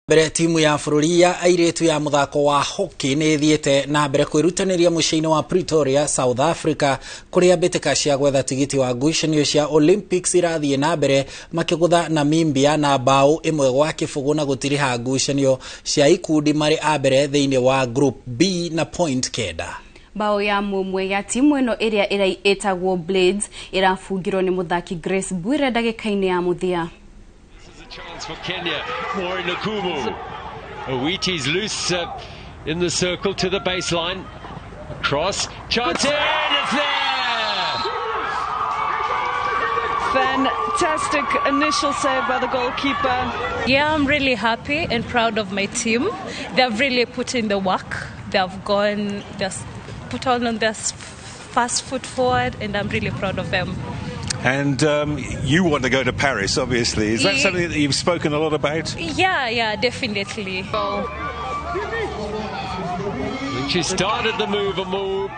Mbere timu ya bũrũri ya airĩtu ya muthako wa hockey nĩ thiĩte na mbere kwĩrutanĩria mũciĩ-inĩ wa Pretoria, South Africa, kũrĩa mbĩtĩka cia gwetha tigiti wa ngucanio cia Olympics irathiĩ na mbere makĩgũtha Namibia na mbaũ 1-0 na gũtirĩ ngucanio cia ikundi marĩ a mbere thĩinĩ wa Group B na point kenda. Bao ya mumwe ya timu ĩno ĩrĩa ĩtagwo Blades ĩrabungirwo nĩ mũthaki Grace Bwire ndagĩka-inĩ ya mũthia. Chance for Kenya, more in Okumu. Owiti's loose in the circle to the baseline. Cross, chance in, it's there! Fantastic initial save by the goalkeeper. Yeah, I'm really happy and proud of my team. They've really put in the work. They've put on their fast foot forward, and I'm really proud of them. And you want to go to Paris, obviously. Is that something that you've spoken a lot about? Yeah, definitely. She started the move.